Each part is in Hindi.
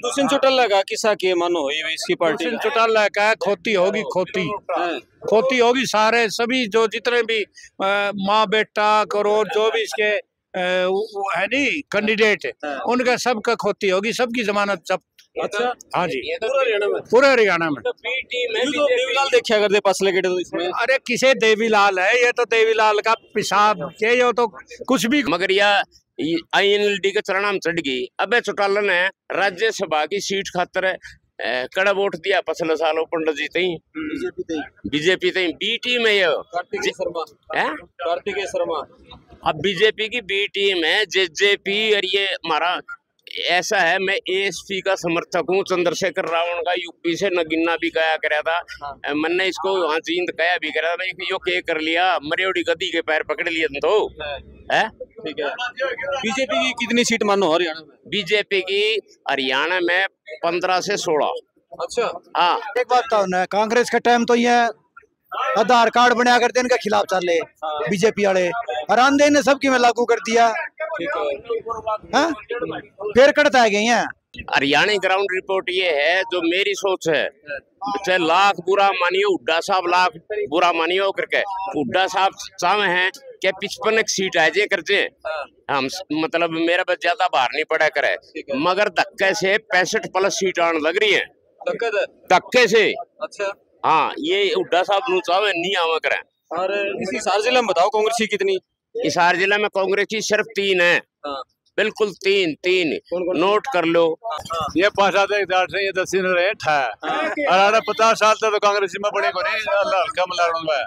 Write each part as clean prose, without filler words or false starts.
दुष्यंत चौटाला का किस्सा के मानो हुई इसकी पार्टी दुष्यंत चौटाला का खोती होगी, खोती होगी। सारे सभी जो जितने भी माँ बेटा करो जो भी इसके वो है नी कैंडिडेट, उनका सबका खोती होगी, सबकी जमानत जब्त। अच्छा, हाँ जी, पूरा हरियाणा में। तो बी टीम है, तो देवीलाल देखा करते पासले के तो इसमें। अरे किसे देवीलाल है, ये तो देवीलाल का पेशाब के, ये तो कुछ भी। मगर यह INLD के चरण में चढ़ गई। अबे चौटाला ने राज्यसभा की सीट खातर कड़ा वोट दिया पिछले सालों पंडित जी तई बीजेपी तई बी टीम है। ये कार्तिकेय शर्मा अब बीजेपी की बी टीम है, JJP। और ये हमारा ऐसा है, मैं ASP का समर्थक हूँ। चंद्रशेखर रावण का यूपी से नगीना भी गया कराया था। मैंने इसको वहाँ जींद कया भी करा था, यो के कर लिया, मरियोड़ी गद्दी के पैर पकड़ लिए तो है। ठीक है, बीजेपी की कितनी सीट मानो हरियाणा में? बीजेपी की हरियाणा में 15 से 16। अच्छा, हाँ। एक बात कहूँ ना, कांग्रेस के टाइम तो ये आधार कार्ड बनाया करते, इनके खिलाफ चले बीजेपी वाले, हरान दे ने सबकी में लागू कर दिया। हाँ? फिर कटता गई है। हरियाणा ग्राउंड रिपोर्ट ये है, जो मेरी सोच है, चाहे लाख बुरा मानियो, हुड्डा साहब लाख बुरा मानियो करके, हुड्डा साहब चाहे हैं कि 55 सीट आ जाए करते हम, मतलब मेरा बस ज्यादा बाहर नहीं पड़ा करे, मगर धक्के से 65 प्लस सीट आने लग रही है, धक्के से। अच्छा, हाँ, ये हुड्डा साहब चाहे नहीं आवा करे। और इस हिसार जिले में बताओ कांग्रेस की कितनी? हिसार जिला में कांग्रेस की सिर्फ 3 है। बिल्कुल तीन नोट कर लो। ये 5,000 से ये 10 रेट है। और 50 साल तक तो कांग्रेस में बड़े को नहीं हल्का मलाड़ों में,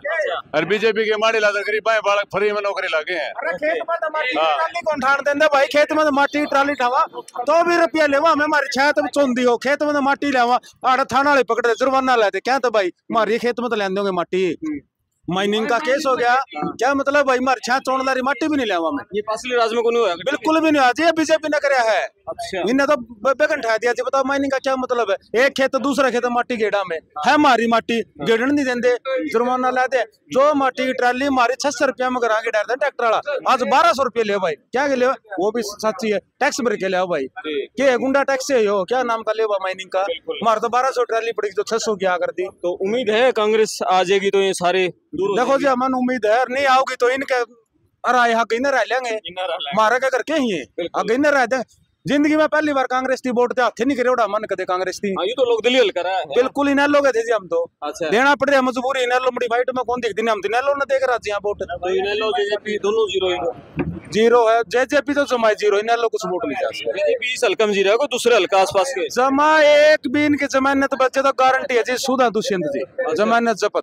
और बीजेपी के माड़ी लादा गरीब बालक फ्री में नौकरी लगे हैं। खेत में तो माटी ट्राली कौन ठाड़ देंगे भाई? खेत में तो माटी ट्राली ठावा तो भी रुपया लेवा, हमें हमारी छत में चौंदी हो, खेत में तो माटी लेवा, आड़ा थाना वाले पकड़े जुर्माना लेते क्या? तो भाई हमारी खेत में तो लेन दोगे माटी, माइनिंग का केस हो गया क्या? मतलब भाई मार छा चोण लारी माटी भी नहीं लेवा मैं। ये पासली राज में को नहीं हुआ? बिल्कुल भी नहीं हुआ जी, बीजेपी ने कराया है। अच्छा, इन्हें तो बेगन ठा दिया जी। बताओ माइनिंग का क्या मतलब है? एक खेत दूसरा खेत माटी गेड़ा में है, हमारी माटी गेड़न नहीं देंगे, जुर्माना ला दे। जो माटी की ट्राली हमारी 600 रुपया में करा के डाल दे ट्रैक्टर वाला, आज 1200 रुपये ले भाई। क्या के ले? वो भी सच्ची है, टैक्स भर के ले भाई। के गुंडा टैक्स है हो, क्या नाम का ले माइनिंग का? हमारे तो 1200 ट्राली पड़ी तो 600 क्या कर दी। तो उम्मीद है कांग्रेस आ जाएगी तो ये सारे दूर? देखो जी, अमन उम्मीद है, नहीं आओगी तो इनके अरे रह लेंगे, मारा क्या करके ही है रह दे। जिंदगी में पहली बार कांग्रेस की वोट हाथे नहीं करे उड़ा मन कदे कांग्रेस की। ये तो लोग दिल्ली हल करा है। बिल्कुल इनेलो गए थे जी हम तो। अच्छा, देना पड़ रहा मजबूरी, इनेलो बड़ी फाइट में कौन देखती हम इनेलो ने देख रहा जी वोट। तो इनेलो JJP दोनों जीरो है, JJP तो जमा जीरो, इनेलो कुछ वोट नहीं जा सकता। बीजेपी इस हल्का में जीरो है, कोई दूसरे हल्का आसपास के जमा एक भी इनके जमानत बच्चे तो गारंटी है जी, सुधा दुष्यंत जी जमानत जब्त।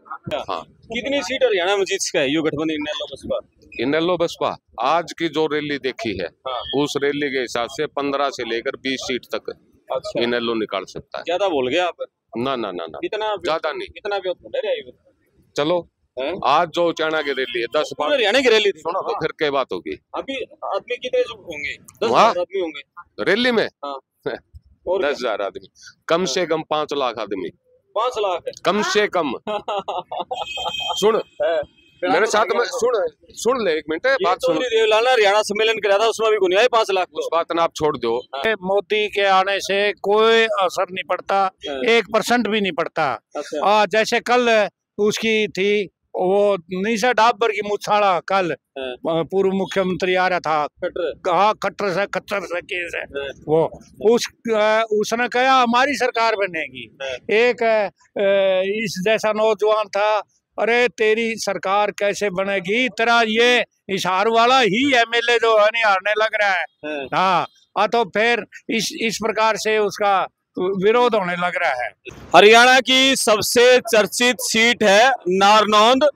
हाँ। कितनी सीट हरियाणा में जीत का है यो गठबंधन इनेलो बसपा? इनेलो बसपा आज की जो रैली देखी है, उस रैली के हिसाब से 15 से लेकर 20 सीट तक इनेलो निकाल सकता है। ज्यादा बोल गया आप? ना, इतना ज्यादा नहीं, इतना भी चलो आज जो चाणा की रैली है 10-12 हरियाणा की रैली थी, सुनो तो फिर क्या बात होगी। अभी आदमी कितने होंगे? 10,000 आदमी होंगे रैली में। 10,000 आदमी, कम से कम 5 लाख आदमी, 5 लाख कम से कम। सुन मेरे साथ में, सुन ले एक मिनट बात सुन। देवलाल ने हरियाणा सम्मेलन कराया था, उसमें भी को नहीं आए 5 लाख। उस बात ना आप छोड़ दो। मोदी के आने से कोई असर नहीं पड़ता, 1% भी नहीं पड़ता। जैसे कल उसकी थी वो निशा डाबर की मुछाड़ा, कल पूर्व मुख्यमंत्री आ रहा था, कहा खट्टर से केस है वो, उसने कहा हमारी सरकार बनेगी। एक इस जैसा नौजवान था, अरे तेरी सरकार कैसे बनेगी, तेरा ये हिसार वाला ही MLA जो है नहीं हारने लग रहा है। हाँ, तो फिर इस प्रकार से उसका विरोध होने लग रहा है। हरियाणा की सबसे चर्चित सीट है नारनौंद,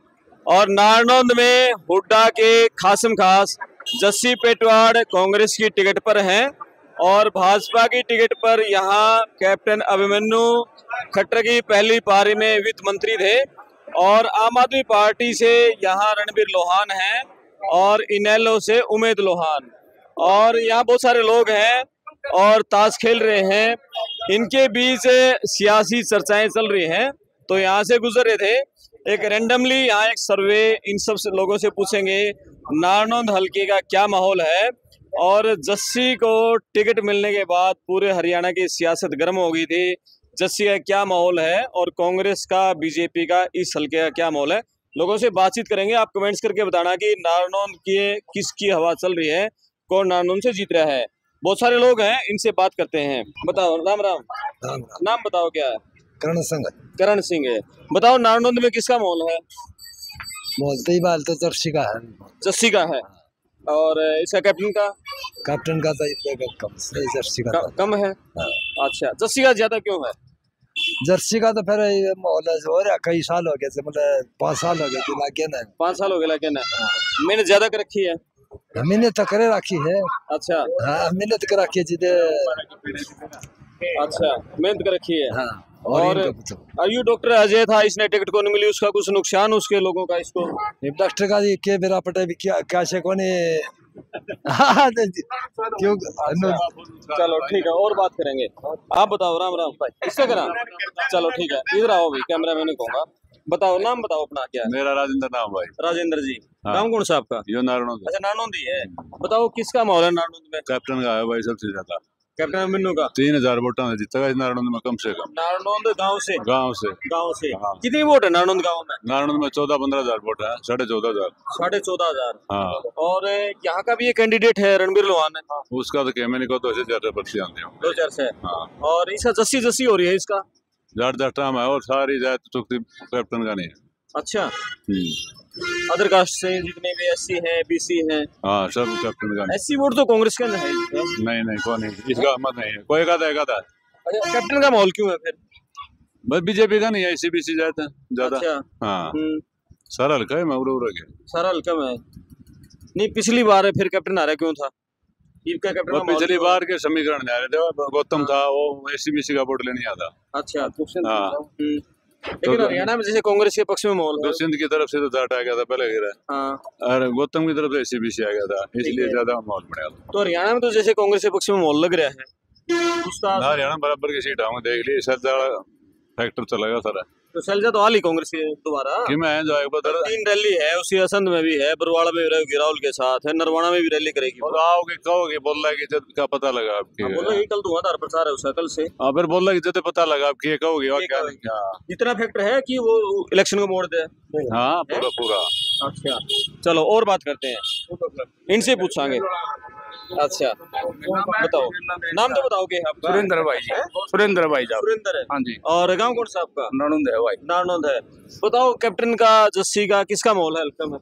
और नारनौंद में हुड्डा के खासम खास जस्सी पेटवाड़ कांग्रेस की टिकट पर हैं, और भाजपा की टिकट पर यहाँ कैप्टन अभिमन्यु खट्टर की पहली पारी में वित्त मंत्री थे, और आम आदमी पार्टी से यहाँ रणबीर लोहान हैं, और इनेलो से उमेद लोहान, और यहाँ बहुत सारे लोग हैं और ताश खेल रहे हैं। इनके बीच सियासी चर्चाएं चल रही हैं। तो यहाँ से गुजर रहे थे, एक रैंडमली यहाँ एक सर्वे इन सब से लोगों से पूछेंगे नारनौंद हल्के का क्या माहौल है, और जस्सी को टिकट मिलने के बाद पूरे हरियाणा की सियासत गर्म हो गई थी। जस्सी का क्या माहौल है और कांग्रेस का, बीजेपी का इस हल्के का क्या माहौल है, लोगों से बातचीत करेंगे। आप कमेंट्स करके बताना कि नारनौंद की किसकी हवा चल रही है, कौन नारनौंद से जीत रहा है। बहुत सारे लोग हैं, इनसे बात करते हैं। बताओ, राम राम, नाम बताओ क्या है? करण सिंह। करण सिंह है। बताओ नारनौंद में किसका माहौल है? बोलते ही बाल तो जर्सी का है। जस्सी का है। और इसका कैप्टन का? कैप्टन का तो कम से जर्सी का कम है। अच्छा, जस्सी का ज्यादा क्यों है? जर्सी का तो फिर माहौल हो रहा, कई साल हो गए, मतलब 5 साल हो गए थे लागे ना। 5 साल हो गए लागे ना। मैंने ज्यादा कर रखी है। मैंने तो करे रखी है। अच्छा। हाँ, मैंने तो कर रखी है जिदे। अच्छा, मेहनत कर रखी है। हाँ। और आयु डॉक्टर अजय था, इसने टिकट को नहीं मिली, उसका कुछ नुकसान उसके लोगों का इसको? डॉक्टर का के मेरा पटे भी क्या से कोने। क्यों? चलो ठीक है, और बात करेंगे। आप बताओ, राम राम, इसका करा। चलो ठीक है, इधर आओ भाई, कैमरा मैंने कहूँगा। बताओ, नाम बताओ अपना क्या है? मेरा राजेंद्र नाम भाई। राजेंद्र जी। हाँ। गाँव कौन सा आपका? यो नारनौंद। अच्छा, नारनौंद ही है। बताओ किसका माहौल है नारनौंद में? कैप्टन का है भाई सबसे ज्यादा। कैप्टन मिन्नू का। 3000 वोटों से जीतेगा इस नारनौंद में कम से कम। नारनौंद गाँव से? गांव से। गाँव से। हाँ। कितनी वोट है नारनौंद गाँव में? नारनौंद में 14-15 हजार वोट है। 14,500। 14,500। हाँ। और यहाँ का भी ये कैंडिडेट है रणबीर लोहान है। उसका तो कैमरे को तो ऐसे ज्यादा पर्ची आते हैं। 2000 से। हाँ। और इसका जस्सी जस्सी हो रही है इसका? जाट टाइम है और सारी जात चुक्ति कैप्टन का नहीं है। अच्छा। अदर कास्ट से जितने भी एससी हैं, बीसी हैं। हाँ, सब कैप्टन का नहीं। एससी वोट तो कांग्रेस का है। नहीं कोई नहीं, इसका मत नहीं है, कोई का था। अच्छा, कैप्टन का माहौल क्यों है फिर? बस बीजेपी का नहीं है, इसी बीसी जाता है ज्यादा। अच्छा। हाँ, सारा हल्का है, मैं उड़ गया सारा हल्का में है। नहीं, पिछली बार फिर कैप्टन आ रहा क्यों था? का कैप्टन पिछली बार के समीकरण जा रहे थे, गौतम था वो एससीबीसी का वोट लेने आता। अच्छा। हाँ। लेकिन हरियाणा में जैसे कांग्रेस के पक्ष में माहौल है। सिंध की तरफ से तो जाट आ गया था पहले गिरा। हाँ। और गौतम की तरफ से एससीबीसी आ गया था, इसलिए ज्यादा माहौल बढ़िया था। तो हरियाणा में तो जैसे कांग्रेस के पक्ष में माहौल लग रहा है उसका। हरियाणा बराबर की सीट आऊंगा, देख ली फैक्टर चलेगा सारा। तो सैलजा तो हाल ही कांग्रेस के दोबारा कि मैं जो है बता 3 रैली है, उसी असंध में भी है, बरवाड़ा में भी रहेगी, राहुल के साथ है, नरवाना में भी रैली करेगी। आओगे कहोगे, बोल रहा है जब का पता लगा आपकी। बोला कल धुआंधार प्रचार है उसका, कल से। हाँ, फिर बोल रहा है जब पता लगा आपकी, ये कहोगे और क्या? इतना फैक्टर है कि वो इलेक्शन को मोड़ दे। हाँ, पूरा। अच्छा, चलो और बात करते हैं, इनसे पूछांगे। अच्छा, बताओ, नाम तो बताओगे आप? सुरेंद्र भाई जी। सुरेंद्र भाई जी। सुरेंद्र है। हाँ जी। और गांव कौन सा आपका? नारनौंद है भाई। नारनौंद है। बताओ कैप्टन का, जस्सी का, किसका माहौल है हल्का में?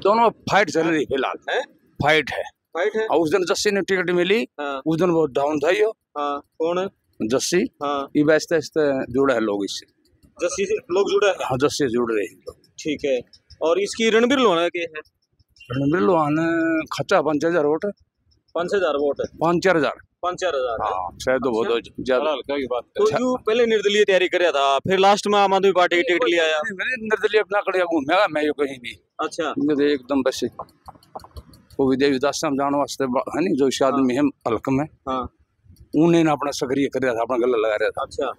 दोनों फाइट चल रही फिलहाल है। फाइट है। फाइट है। उस दिन जस्सी ने टिकट मिली। हाँ। उस दिन बहुत डाउन था यो। हाँ, कौन है? जस्सी। हाँ। ये आहिस्ते आहिस्ते जुड़ा है लोग इससे। जस्सी से लोग जुड़े हैं। हाँ, जस्सी से जुड़ रहे हैं। ठीक है। और इसकी रणबीर लोहाना के है? रणबीर लोहान खर्चा 5,000 वोट है। 5,000 वोट है। 5,000। 5,000। हाँ, शायद तो बहुत ज्यादा हल्का की बात तो यूं पहले निर्दलीय तैयारी कर था, फिर लास्ट में आम आदमी पार्टी की टिकट लिया आया। निर्दलीय अपना कड़िया घूमेगा मैं यो कहीं भी। अच्छा। मुझे एकदम बस वो विदेश दास जाने वास्ते है नहीं, जो इस आदमी है हल्क में। हाँ। उन्हें ना अपना सक्रिय कर रहा था, अपना गला लगा रहा था। अच्छा।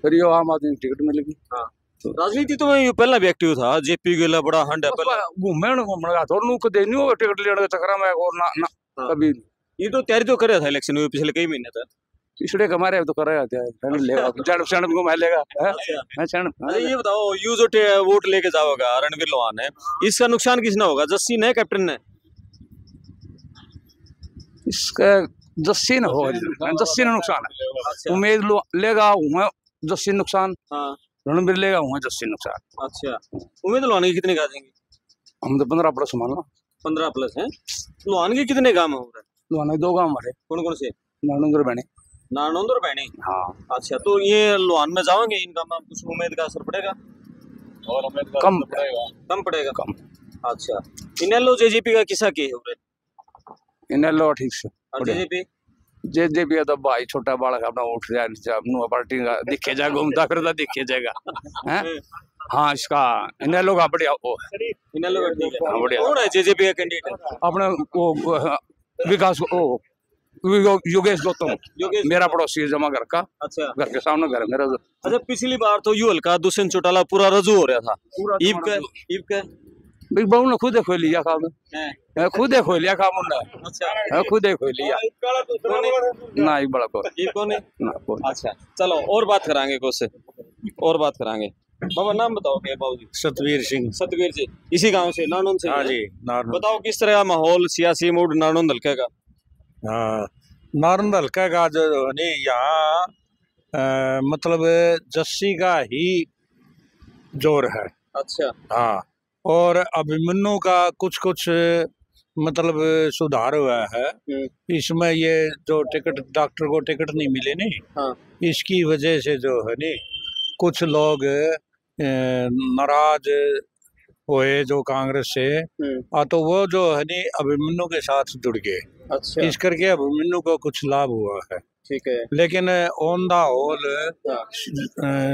फिर यो आम आदमी टिकट मिलेगी। हाँ। राजनीति तो मैं पहला भी एक्टिव था, जेपी गेला बड़ा हंड है पहला। घूमे ना घूमने तो नूक दे नहीं हो टिकट लेने के चक्कर में और ना कभी। ये तो तैयारी तो कर रहा था इलेक्शन में पिछले कई महीने तक। पिछड़े कमारे तो कर रहा था, लेगा जड़ क्षण को मैं लेगा। अच्छा, ये बताओ, यू जो वोट लेके जाओगा रणबीर लोहान है, इसका नुकसान किसने होगा? जस्सी ने, कैप्टन ने? इसका जस्सी ने होगा, जस्सी ने नुकसान है। उम्मीद लेगा जस्सी नुकसान। हाँ। रणबीर लेगा हुआ जस्सी नुकसान। अच्छा, उम्मीद लोहान की कितने गाजेंगे? हम तो 15+ मानना। 15+ है। लोहान के कितने गांव हो रहे? लोहान 2 गांव हमारे। कौन कौन से? नारनौंद और बैनी। नारनौंद और बैनी। हाँ। अच्छा, तो ये लोहान में जाओगे, इनका कुछ उम्मीद का असर पड़ेगा? और उम्मीद कम पड़ेगा। कम। अच्छा, इनेलो जेजेपी का किसा के है? इनेलो ठीक से। जेजेपी तो भाई छोटा बालक अपना उठ जाए पार्टी का दिखे जाए, घूमता फिरता दिखे जाएगा। हाँ, इसका इनेलो का बढ़िया वो है। इनेलो का ठीक है। बढ़िया। कौन है जेजेपी का कैंडिडेट? अपने वो विकास योगेश गौतम, मेरा पड़ोसी है, जमा घर का। अच्छा। घर के सामने घर है मेरा। अच्छा, पिछली बार तो यू हल्का दुष्यंत चौटाला पूरा रजू हो रहा था। ईब का बिग बहू ने खुदे खोल लिया काम, खुदे खोल लिया काम उन्होंने। अच्छा खुदे खोल लिया ना ही बड़ा को ये कौन है? ना को। अच्छा चलो और बात करांगे कुछ और बात करांगे। बाबा नाम बताओ क्या बाबू जी? सतवीर सिंह। सतवीर जी इसी गांव से नारनौंद से? हाँ जी, नारनौंद। बताओ किस तरह का माहौल सियासी मूड नारनौंद हल्के का? हाँ, नारनौंद हल्का का जो है यहाँ मतलब जस्सी का ही जोर है। अच्छा हाँ, और अभिमन्यु का कुछ कुछ मतलब सुधार हुआ है इसमें। ये जो टिकट डॉक्टर को टिकट नहीं मिले नहीं, हाँ। इसकी वजह से जो है नी कुछ लोग नाराज हुए जो कांग्रेस से, तो वो जो है नी अभिमन्यु के साथ जुड़ गए। अच्छा इस करके अभिमन्यु को कुछ लाभ हुआ है। ठीक है, लेकिन ऑन द होल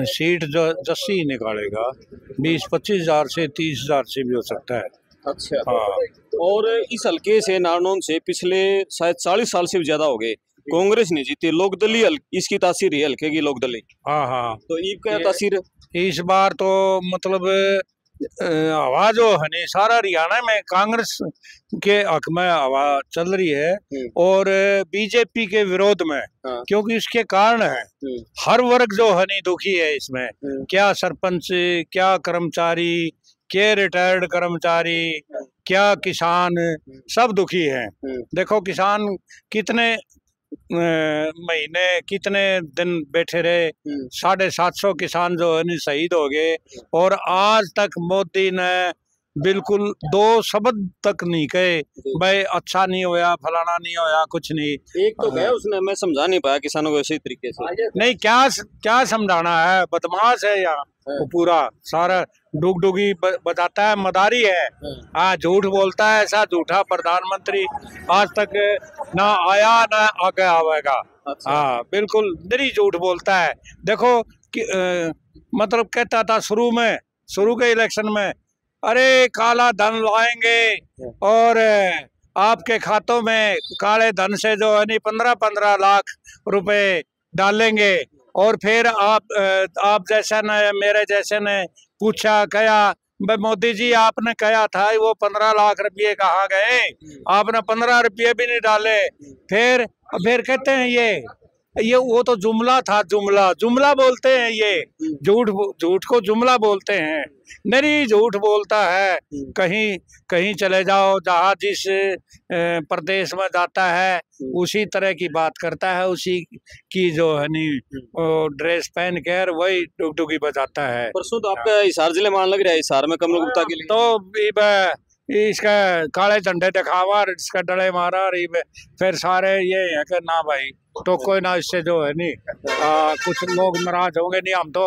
सीट जो जस्सी निकालेगा 20-25 हजार से 30 हजार से भी हो सकता है। अच्छा हाँ। और इस हल्के से नारनौंद से पिछले शायद 40 साल से भी ज्यादा हो गए कांग्रेस नहीं जीती, लोकदली इसकी तासीर है हल्के की लोकदली। हाँ हाँ, तो ईब क्या तासीर? इस बार तो मतलब हवा जो है नहीं सारा हरियाणा में कांग्रेस के हक में हवा चल रही है और बीजेपी के विरोध में। हाँ। क्योंकि इसके कारण है हर वर्ग जो है नहीं दुखी है इसमें। क्या सरपंच, क्या कर्मचारी, क्या रिटायर्ड कर्मचारी, क्या किसान, सब दुखी हैं। देखो किसान कितने महीने कितने दिन बैठे रहे, 750 किसान जो है शहीद हो गए और आज तक मोदी ने बिल्कुल 2 शब्द तक नहीं कहे भाई अच्छा नहीं होया, फलाना नहीं होया, कुछ नहीं। एक तो गया उसने, मैं समझा नहीं पाया किसानों को इसी तरीके से। नहीं, क्या समझाना है, बदमाश है यहाँ वो पूरा सारा डुगडुगी बताता है, मदारी है। झूठ बोलता है, ऐसा झूठा प्रधानमंत्री आज तक ना आया ना आगे आवेगा। हाँ बिल्कुल निरी झूठ बोलता है। देखो मतलब कहता था शुरू के इलेक्शन में अरे काला धन लाएंगे और आपके खातों में काले धन से जो है नहीं 15-15 लाख रुपए डालेंगे। और फिर आप जैसा ने मेरे जैसे ने पूछा कहा भाई मोदी जी आपने कहा था वो 15 लाख रुपये कहाँ गए, आपने 15 रुपये भी नहीं डाले। फिर कहते हैं ये वो तो जुमला था, जुमला बोलते हैं, ये झूठ को जुमला बोलते हैं। नहीं झूठ बोलता है। कहीं चले जाओ, जहाँ जिस प्रदेश में जाता है उसी तरह की बात करता है, उसी की जो है नी ड्रेस पहन कर वही डुगडुगी बजाता है। परसों तो आपका हिसार जिले में लग रहा है, हिसार में कमल गुप्ता के लिए तो इसका काले झंडे दिखावा, इसका डले मारा, फिर सारे ये है कि ना भाई तो कोई ना इससे जो है नहीं कुछ लोग नाराज होंगे नहीं, हम तो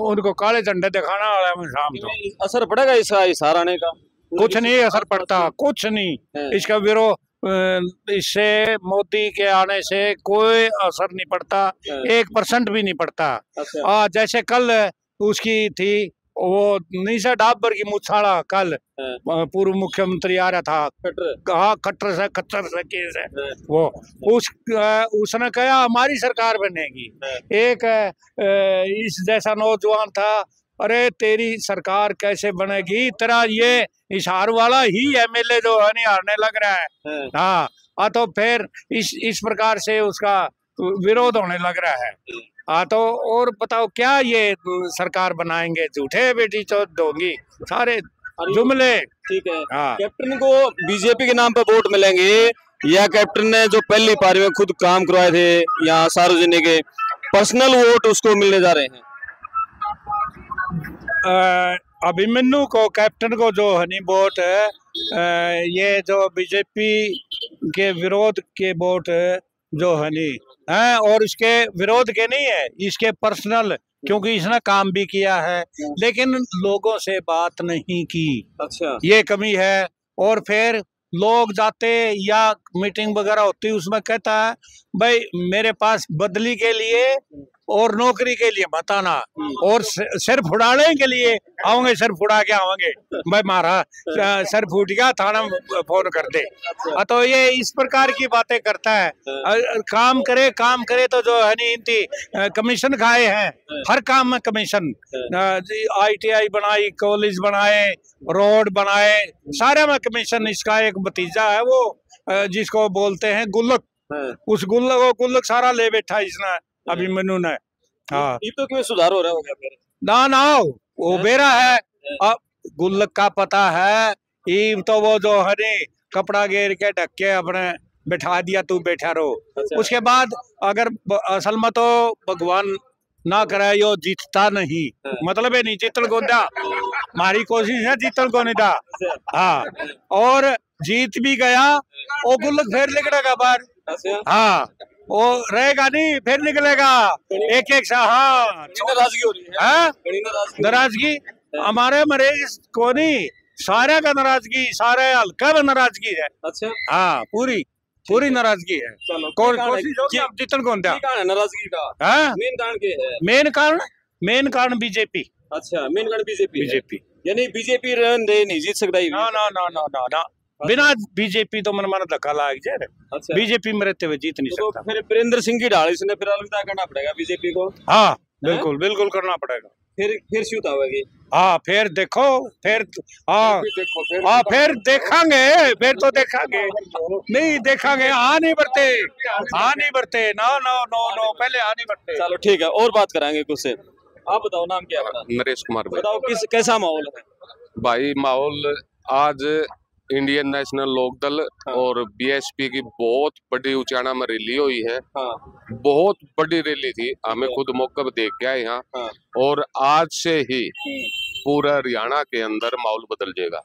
उनको काले झंडे दिखाना वाला है। शाम तो असर पड़ेगा इसका हिसार आने का? कुछ नहीं असर पड़ता, कुछ नहीं। इसका विरोध इससे मोदी के आने से कोई असर नहीं पड़ता, 1% भी नहीं पड़ता। जैसे कल उसकी थी वो निशा डाबर की मुछाड़ा, कल पूर्व मुख्यमंत्री आ रहा था, खट्टर से केस है वो, उसने कहा हमारी सरकार बनेगी। एक इस जैसा नौजवान था, अरे तेरी सरकार कैसे बनेगी, तेरा ये हिसार वाला ही एमएलए जो है नहीं हारने लग रहा है। हाँ तो फिर इस प्रकार से उसका विरोध होने लग रहा है। तो और बताओ क्या ये सरकार बनाएंगे, झूठे बेटी चौथ दोगी, सारे जुमले। ठीक है। हाँ। कैप्टन को बीजेपी के नाम पे वोट मिलेंगे या कैप्टन ने जो पहली पारी में खुद काम करवाए थे यहाँ सार्वजनिक पर्सनल वोट उसको मिलने जा रहे हैं? अभिमन्यु को, कैप्टन को जो हनी वोट ये जो बीजेपी के विरोध के वोट जो हनी है, और इसके विरोध के नहीं है, इसके पर्सनल, क्योंकि इसने काम भी किया है लेकिन लोगों से बात नहीं की। अच्छा, ये कमी है। और फिर लोग जाते या मीटिंग वगैरह होती है उसमें कहता है भाई मेरे पास बदली के लिए और नौकरी के लिए मत आना, और सिर फुड़ाने के लिए आओगे, सिर फुड़ा के आओगे भाई मारा सिर फूट गया थाना फोन कर दे। तो ये इस प्रकार की बातें करता है। काम करे तो जो है नहीं इनकी कमीशन खाए हैं, हर काम में कमीशन। ITI बनाई, कॉलेज बनाए, रोड बनाए, सारे में कमीशन। इसका एक भतीजा है वो जिसको बोलते हैं गुल्लक, उस गुल्लक सारा ले बैठा इसने अभी मनु ने। हाँ, ये तो क्यों सुधार हो रहा होगा फिर? ना वो बेरा है। अब गुल्लक का पता है, ये तो वो जो है नी कपड़ा घेर के ढक के अपने बैठा दिया, तू बैठा रहो। उसके बाद अगर असल में तो भगवान ना करे यो जीतता नहीं, मतलब है नहीं जीतल को दा, हमारी कोशिश है जीतल को नहीं दा। हाँ, और जीत भी गया वो गुल्लक फिर निकलेगा बाहर। हाँ, वो रहेगा नहीं, फिर निकलेगा एक सा। हाँ, नाराजगी हो रही है, नाराजगी हमारे मरीज को नहीं, सारे का नाराजगी, सारे हल्का में नाराजगी है। अच्छा, हाँ, पूरी नाराजगी है। कोशिश होगी अब जीतन कौन था नाराजगी का? मेन कारण क्या है? मेन कारण बीजेपी। अच्छा, मेन कारण बीजेपी यानी बीजेपी नहीं जीत सकता ही। ना बिना बीजेपी तो मन धक्का लाग जाए। अच्छा, बीजेपी में रहते हुए जीत नहीं सकता। फिर वीरेंद्र सिंह की ढाल इसने फिर अलविदा करना पड़ेगा बीजेपी को। हाँ, बिल्कुल करना पड़ेगा। फिर शुद्ध होगी। हाँ, फिर देखो, फिर फिर देखेंगे, फिर तो देखेंगे नहीं देखेंगे। नहीं बढ़ते नो पहले नहीं बढ़ते। चलो ठीक है, और बात कराएंगे कुछ से। आप बताओ, नाम क्या है? नरेश कुमार भाई। बताओ कैसा माहौल है? भाई माहौल आज इंडियन नेशनल लोकदल और BSP की बहुत बड़ी उचाना में रैली हुई है। बहुत बड़ी रैली थी, हमें खुद मौके पर देख के आए यहाँ। और आज से ही पूरा हरियाणा के अंदर माहौल बदल जाएगा।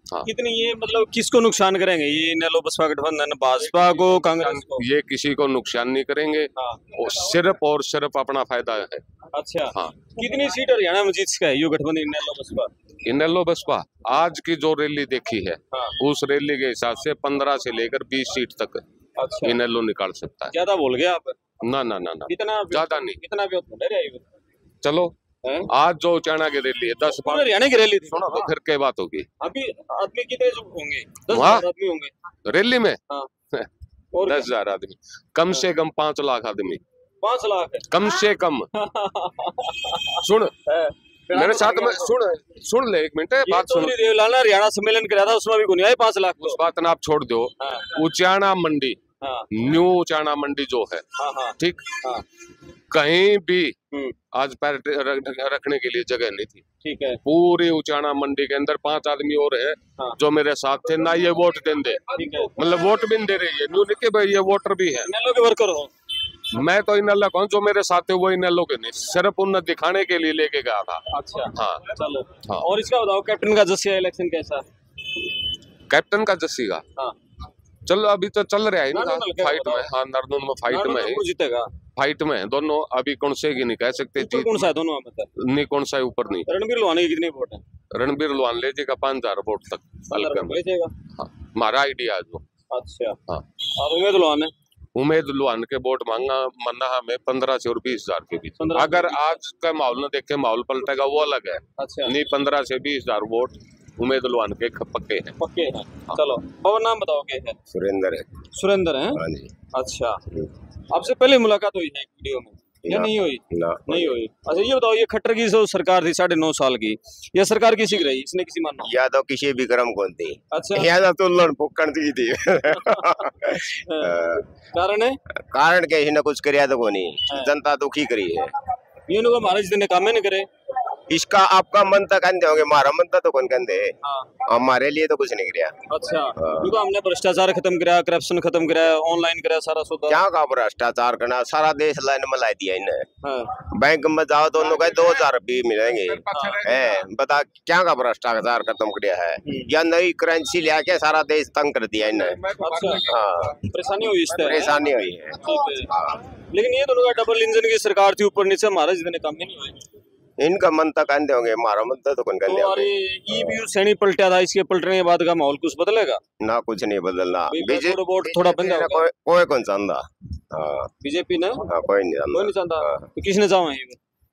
कितनी ये मतलब किसको नुकसान करेंगे ये नेलो बसपा गठबंधन? भाजपा को, कांग्रेस को? ये किसी को नुकसान नहीं करेंगे। और सिर्फ अपना फायदा है। अच्छा, हाँ। कितनी सीट हरियाणा में जीत का है ये गठबंधन नेलो बसपा? इनेलो बसपा आज की जो रैली देखी है, उस रैली के हिसाब से 15 से लेकर 20 सीट तक इनेलो निकाल सकता है। ज्यादा बोल गया आप? ना, इतना ज्यादा नहीं। इतना चलो आज जो चाणा की रैली है 10 हरियाणा की रैली थी। सुनो तो फिर क्या बात होगी? अभी आदमी कितने होंगे? 10,000 आदमी होंगे रैली में। 10,000 आदमी, कम से कम 5 लाख आदमी। 5 लाख कम से कम। सुन मेरे साथ में, सुन ले एक मिनट बात सुन। देवलाल ने हरियाणा सम्मेलन कराया था, उसमें भी गुनी आए 5 लाख। उस बात ना आप छोड़ दो। उचाना मंडी, न्यू उचाना मंडी जो है, ठीक, कहीं भी आज पैर रखने के लिए जगह नहीं थी। ठीक है, पूरी उचाना मंडी के अंदर 5 आदमी और है जो मेरे साथ थे ना। ये वोट देंगे, मतलब वोट भी नहीं दे रही है, न्यू लिखे भाई ये वोटर भी है। इनेलो के वर्कर हो? मैं तो इनेलो कौन, जो मेरे साथ थे वो इनेलो के नहीं, सिर्फ उन्हें दिखाने के लिए लेके गया था। अच्छा, हाँ, चलो। हाँ। और इसका बताओ, कैप्टन का जसिया इलेक्शन कैसा? कैप्टन का जस्सी का? हाँ, चलो अभी तो चल रहा है ना फाइट में। हाँ, नारनौल में फाइट में है, जीतेगा। फाइट में है दोनों। अभी कौन से की नहीं कह सकते जीत कौन सा है दोनों में? नहीं, कौन सा है ऊपर नहीं। रणबीर लोहानी की कितनी वोट है? रणबीर लोहान ले जाएगा 5,000 वोट तक। हाँ, हमारा आइडिया जो। अच्छा, हाँ। और उम्मीद लोहान है? उम्मीद लोहान के वोट मांगना हमें 15 से और 20,000 के बीच। अगर आज का माहौल न देखे, माहौल पलटेगा वो अलग है। अच्छा, नहीं 15 से 20,000 वोट उम्मीद लोहान के पक्के हैं। चलो, और नाम बताओ क्या है? सुरेंद्र है। हाँ जी। अच्छा, आपसे पहले मुलाकात हुई है वीडियो में या नहीं हुई? नहीं हुई। अच्छा, ये बताओ, ये खट्टर की जो सरकार थी 9.5 साल की, यह सरकार किसी की रही? इसने किसी मानना? यादव किसी भी क्रम कौन थी। अच्छा, यादव तो लड़ फुक्कण थी। कारण है? कारण क्या, इसने कुछ करिया तो कोनी, जनता दुखी करी है। ये लोग हमारे जितने काम नहीं करे। इसका आपका मन तक कहते होंगे, हमारा मन तो कौन कहते है। हमारे लिए तो कुछ नहीं किया। अच्छा, क्योंकि हमने भ्रष्टाचार खत्म कराया, करप्शन खत्म कराया, ऑनलाइन कराया सारा सुधार। क्या का भ्रष्टाचार करना, सारा देश लाइन में ला दिया इन्हें। बैंक में जाओ तो उन्होंने 2,000 रुपये मिलेंगे। बता क्या का भ्रष्टाचार खत्म किया है, या नई करेंसी लिया के सारा देश तंग कर दिया इन्हें। हाँ, परेशानी हुई, परेशानी हुई है। लेकिन ये दोनों का डबल इंजन की सरकार थी, ऊपर नीचे हमारा जितने काम नहीं हुए। इनका मन तक कहते होंगे, हमारा मन तो कौन कहते तो अरे ईवीयू सैनी पलटा था, इसके पलटने के बाद का माहौल कुछ बदलेगा? ना, कुछ नहीं बदलना। बीजेपी वोट थोड़ा बंद होगा। कोई कौन चाहता? बीजेपी ने कोई नहीं चाहता। तो किसने चाहो है?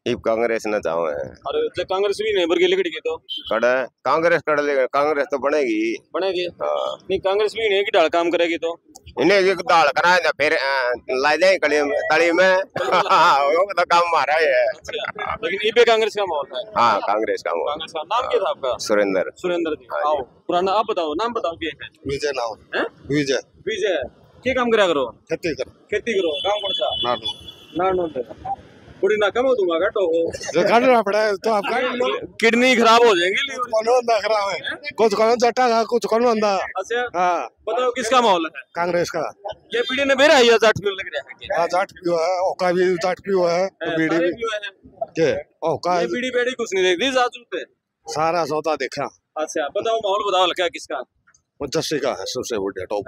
ये कांग्रेस न चाहो है। अरे जब कांग्रेस भी नहीं बरगी लिकड़ गई तो कड़े कांग्रेस कड़ लेगा, कांग्रेस तो बनेगी नहीं, कांग्रेस भी नहीं की ढाल काम करेगी तो इन्हें एक दाल कराए ना, फिर ला जाए कड़ी में वो तो काम हमारा ही है। लेकिन इबे कांग्रेस का माहौल है। हाँ, कांग्रेस का माहौल। कांग्रेस का नाम क्या था आपका? सुरेंद्र। सुरेंद्र जी। आओ पुराना आप बताओ, नाम बताओ क्या है? विजय नाम हैं? विजय विजय क्या काम करा करो? खेती करो। गाँव कौन सा? नारनौंद। बड़ी ना कम हो दूंगा घटो हो जो करना पड़ा है तो आपका किडनी खराब हो जाएंगी। खराब है, कुछ कौन जटा का, कुछ कौन बंदा। अच्छा हाँ, बताओ किसका माहौल है? कांग्रेस का। ये पीढ़ी ने बेरा है जाट लग रहा है। हाँ, जाट पियो है, ओका भी जाट पियो है, बीड़ी भी के ओका। ये बीड़ी बेड़ी कुछ नहीं देखती जाजू पे, सारा सौदा देखा। अच्छा बताओ माहौल बताओ हल्का किसका? वो जस्सी का है सबसे बढ़िया, टॉप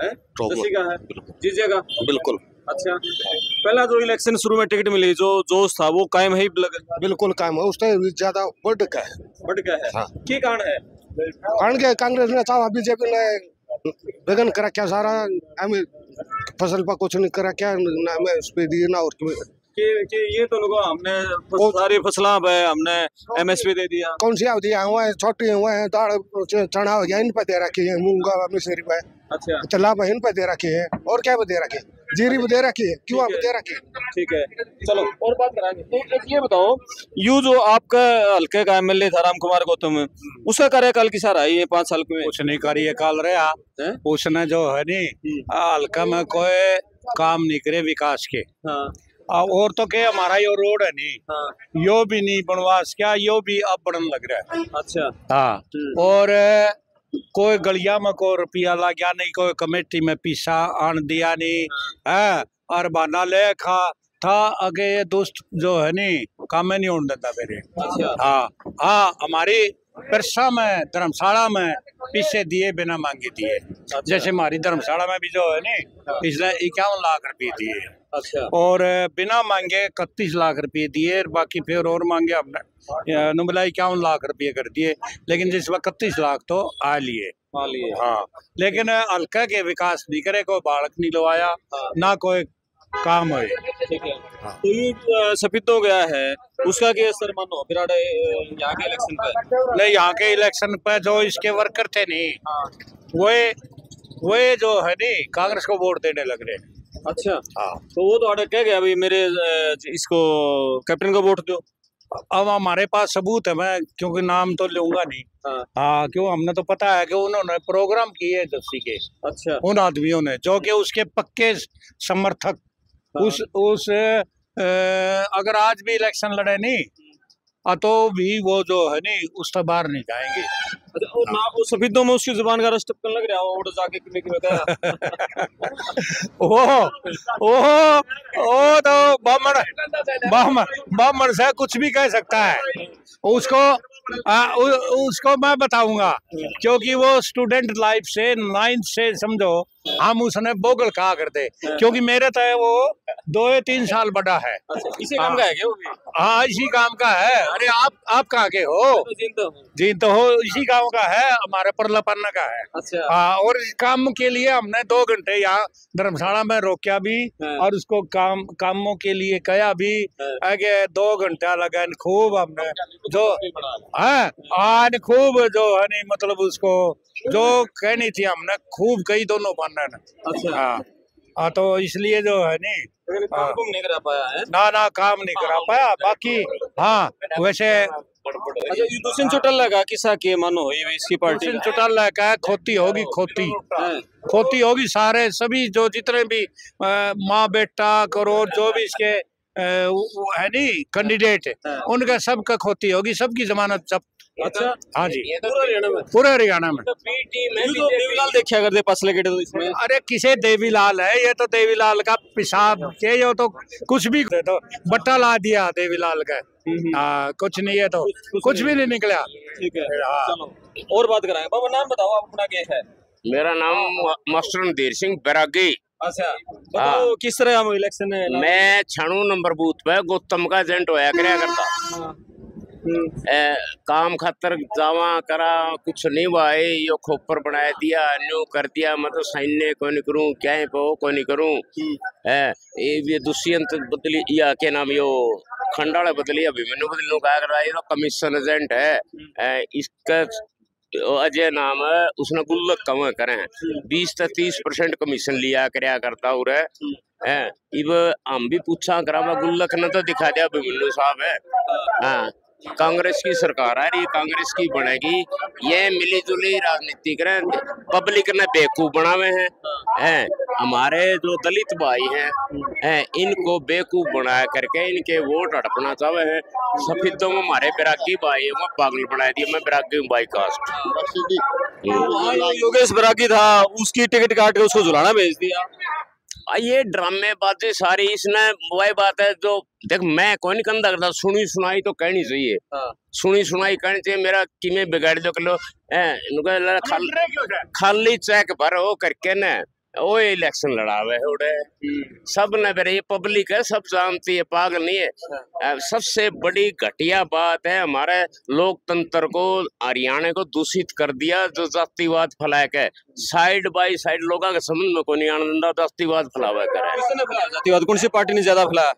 जस्सी का है, जीजेगा बिल्कुल। अच्छा पहला जो इलेक्शन शुरू में टिकट मिली, जो जोश था वो कायम है? बिल्कुल कायम है, उससे ज्यादा बढ़ का है। हाँ। की कारण है? कारण के कांग्रेस ने चाहा, बीजेपी ने बेगन करा क्या सारा, हमें फसल पर कुछ नहीं करा क्या, ना हमें उस पे दिए ना और कि ये तो लोगों हमने सारी फसलों पे हमने एमएसपी दे दिया। कौन सी अवधि हुआ है, छोटी हुआ है, दाल चना हो गया, इन पे दे रखी है, मूंगा मिसरी पे, अच्छा चला पे इन पे दे रखी है, और क्या पे दे रखी है, जीरी पे दे रखी है, क्यों पे दे रखी है। ठीक है चलो और बात कराएंगे। तो एक ये बताओ, यू जो आपका हल्के का एमएलए था राम कुमार गौतम, उसका कार्यकाल किसा रहा है ये 5 साल में? कुछ नहीं करिए काल रहा, उसने जो है नी हल्का में कोई काम नहीं करे विकास के। हाँ। और तो क्या हमारा यो रोड है नी, हाँ। यो भी नहीं बनवास क्या, यो भी अब बनन लग रहा है। अच्छा हाँ, और कोई गलिया में कोई रुपया ला गया नहीं, कोई कमेटी में पीसा आन दिया नहीं है, और बहाना ले खा था आगे ये दोस्त जो है नी काम में नहीं होने देता मेरे। अच्छा। हाँ हमारी परसा में धर्मशाला में पीछे दिए बिना मांगे दिए। अच्छा। जैसे हमारी धर्मशाला में भी जो है नी पिछले 51 लाख रुपए दिए। अच्छा। और बिना मांगे 31 लाख रुपए दिए, बाकी फिर और मांगे हमने नुबला 51 लाख रुपए कर दिए, लेकिन जिस वक्त 31 लाख तो आ लिए। हाँ, लेकिन हल्का के विकास नहीं करे, कोई बालक नहीं लवाया। हाँ। ना कोई काम है। ठीक है। हाँ। तो ये सफेद हो गया है, उसका क्या असर मानो विराट यहाँ के इलेक्शन पे? नहीं, यहाँ के इलेक्शन पे जो इसके वर्कर थे नहीं, वो जो है नहीं कांग्रेस को वोट देने लग रहे। अच्छा। हाँ, तो वो तो ऑर्डर कह गया भाई मेरे इसको कैप्टन को वोट दो। अब हमारे पास सबूत है, मैं क्योंकि नाम तो लूंगा नहीं। हाँ, क्यों हमने तो पता है कि उन्होंने प्रोग्राम किए जस्सी के। अच्छा। उन आदमियों ने जो कि उसके पक्के समर्थक। हाँ। उस अगर आज भी इलेक्शन लड़े नहीं तो भी वो जो है नहीं उस पर बाहर नहीं जाएंगे। अच्छा, और ना वो सफेदों में उसकी जुबान का रस्ट टपकन लग रहा है, और जाके किले की बताया। ओ तो बामण से कुछ भी कह सकता है उसको मैं बताऊंगा, क्योंकि वो स्टूडेंट लाइफ से 9th से समझो हम उसने बोगल कहा करते, क्योंकि मेरे तो वो 2-3 साल बड़ा है। अच्छा, इसी काम का है क्या वो भी? हाँ, इसी काम का है। अरे आप कहाँ के हो? जीन तो हो, इसी गांव का है, हमारे परलापन्ना का है। अच्छा। हाँ, और इस काम के लिए हमने 2 घंटे यहाँ धर्मशाला में रोका भी, और उसको कामों के लिए कहा भी, आगे 2 घंटा लगा खूब हमने जो है खूब जो है नहीं मतलब उसको जो कहनी थी हमने खूब कही दोनों बनने। अच्छा। हाँ, तो इसलिए जो है नहीं काम नहीं करा पाया है ना काम नहीं करा पाया। बाकी हाँ वैसे अच्छा, ये दूसरी चुटल लगा किसा के मानो है इसकी पार्टी चुटल लगा खोती होगी होगी, सारे सभी जो जितने भी माँ बेटा करो जो भी इसके है नहीं कैंडिडेट उनका सबका खोती होगी, सबकी जमानत सब। अच्छा। हाँ जी, पूरे हरियाणा में। देवीलाल देखा करते पसले के तो इसमें। अरे किसे देवीलाल है, ये तो देवीलाल का पेशाब के, ये तो कुछ भी तो बट्टा ला दिया देवीलाल का। हाँ, कुछ नहीं है तो कुछ भी नहीं निकला। ठीक है। चलो और बात कराएं। बाबा नाम बताओ अपना क्या है? मेरा नाम मास्टर रणधीर सिंह बैरागी। अच्छा, बताओ किस तरह हम इलेक्शन है? मैं 96 नंबर बूथ पे गौतम का एजेंट होया करता। काम खातर जावा करा कुछ नहीं भाई यो खोपर बना दिया न्यू कर दिया मतलब सैन्य को नहीं करूं क्या को नहीं करूं ये दुष्यंत बदली या के नाम यो खंडाला बदली अभिमन्यु बदली का अगर कमीशन एजेंट है इसका अजय नाम है उसने गुल्लक कम करे 20 से 30% कमीशन लिया करया करता है इब हम भी पूछा करा गुल्लक ने तो दिखा दिया अभिमन्यु साहब है। हाँ कांग्रेस की सरकार है ये कांग्रेस की बनेगी ये मिली जुली राजनीति करें पब्लिक ने बेवकूफ बनावे हैं हमारे जो दलित भाई हैं इनको बेवकूफ बना करके इनके वोट हड़पना चाहे हैं सफेदों में हमारे बैरागी भाई है पागल बना दिया मैं बैरागी हूँ भाई कास्ट योगेश बैरागी था उसकी टिकट काट के उसको झुलाना भेज दिया ये ड्रामेबाजी सारी इसने वही बात है जो देख मैं कोई नहीं कंधा करता सुनी सुनाई तो कहनी चाहिए सुनी सुनाई कहनी चाहिए मेरा किमें बिगाड़ दो किलो खाली चेक भर हो करके न वो इलेक्शन लड़ावे उड़े सब ने मेरे ये पब्लिक है सब जानती है पागल नहीं है। सबसे बड़ी घटिया बात है हमारे लोकतंत्र को हरियाणा को दूषित कर दिया जो जातिवाद फैला के साइड बाय साइड लोगों के समझ में को नहीं आनंद जातिवाद फैलावा करे जातिवाद कौन सी पार्टी ने ज्यादा फैलाया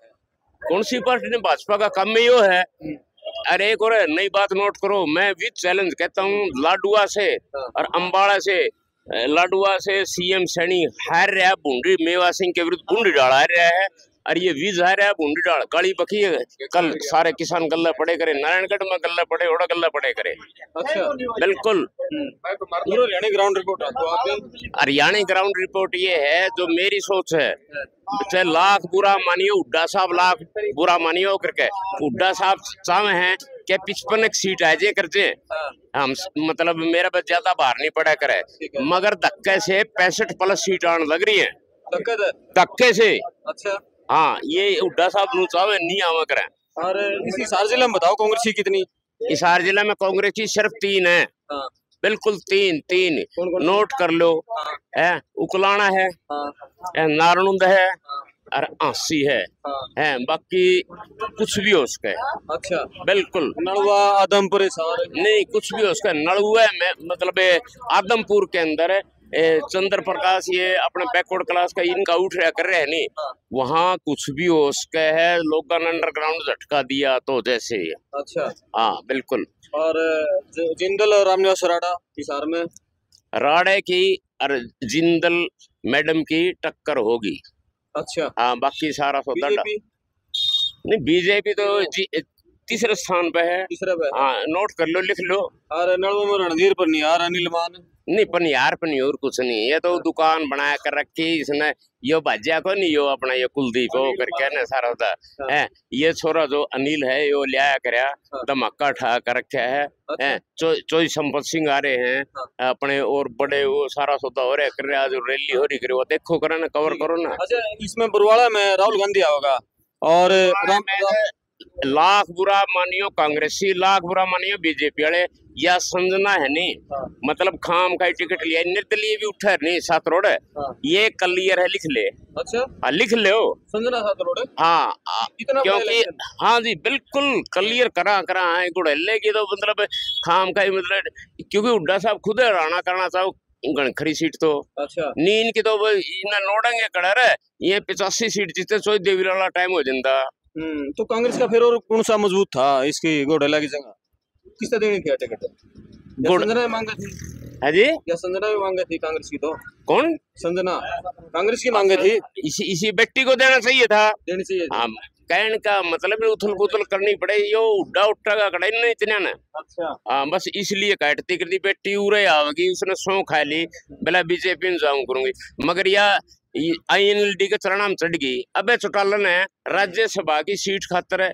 कौन सी पार्टी ने भाजपा का काम में यो है। अरे एक और नई बात नोट करो मैं भी चैलेंज कहता हूँ लाडुआ से और अम्बाड़ा से लाडुआ से सीएम सैनी हार रहा बूंदी मेवा सिंह के विरुद्ध बूंदी डाला रहा है और ये विज आ रहा है बूंदी डाल काली बखी है कल सारे किसान गल्ला पड़े करे नारायणगढ़ में गल्ला पड़े ओड़ा गल्ला पड़े करे। अच्छा बिल्कुल Haryana ground report Haryana ground report ये है जो मेरी सोच है चाहे लाख बुरा मानियो हुड्डा साहब लाख बुरा मानियो करके हुड्डा साहब चाहे हैं क्या 55 सीट आ जाए करते हम मतलब मेरा बस ज्यादा बाहर नहीं पड़ा करे मगर धक्के से 65+ सीट आने लग रही है धक्के से। अच्छा हाँ ये हुड्डा साहब चाहे नहीं आवा करे। और इस हिसार जिले में बताओ कांग्रेस की कितनी हिसार जिले में कांग्रेस की सिर्फ 3 है बिल्कुल 3 नोट कर लो है उकलाना है नारनुंद है और 80 है बाकी कुछ भी हो सके। अच्छा बिल्कुल नलवा आदमपुर नहीं कुछ भी हो सके नलवा में मतलब आदमपुर के अंदर चंद्र प्रकाश ये अपने बैकवर्ड क्लास का इनका उठ रहा कर रहे हैं नहीं वहाँ कुछ भी हो सके है लोगों ने अंडरग्राउंड झटका दिया तो जैसे। अच्छा हाँ बिल्कुल। और जिंदल और रामनिवास राणा हिसार में राणे की और जिंदल मैडम की टक्कर होगी। अच्छा हाँ बाकी सारा सौदा नहीं बीजेपी तो तीसरे स्थान पे है हाँ नोट कर लो लिख लो। और नलवा में रणधीर पनियार अनिल मान नहीं पनियार और कुछ नहीं ये तो दुकान बना कर रखी इसने यो भाजिया को नहीं यो अपना ये कुलदीप हो करके ना सारा होता है ये छोरा जो अनिल है यो लिया करया धमाका ठा कर रखा है चोई संपत सिंह आ रहे हैं अपने और बड़े वो सारा सौदा हो रहा कर रहा जो रैली हो रही करे वो देखो करो ना कवर करो ना। अच्छा इसमें बरवाड़ा में राहुल गांधी होगा और लाख बुरा मानियो कांग्रेसी लाख बुरा मानियो बीजेपी वाले या समझना है नहीं मतलब खाम का टिकट लिया निर्दलीय भी उठा नहीं सात रोड ये क्लियर है लिख ले। अच्छा लिख ले संजना सात रोड हाँ क्योंकि हाँ जी बिल्कुल क्लियर करा है गुड़ेले की तो मतलब खाम का मतलब क्योंकि हुड्डा साहब खुद राणा करना चाहो खरी सीट तो अच्छा नींद की तो इन्हें नोड़ेंगे कड़र ये 85 सीट जीते चौधरी देवी वाला टाइम हो जाता। तो कांग्रेस का फिर और कौन सा मजबूत था इसकी घोडेला की जगह किसने देनी थी टिकट संजना ने मांगा थी है जी या संजना भी मांगा थी कांग्रेस की तो कौन संजना कांग्रेस की मांगे थी इसी बेटी को देना चाहिए था देनी चाहिए हाँ कहने का मतलब उथल पुथल करनी पड़े यो उड्डा उट्टा का कड़ा नहीं इतना ना। अच्छा हाँ बस इसलिए काटती करती बेटी उरे आवेगी उसने सौ खा ली बोला बीजेपी में जाऊं करूंगी मगर या INLD के चरण में चढ़ गई। अबे चौटाला ने राज्यसभा की सीट खातर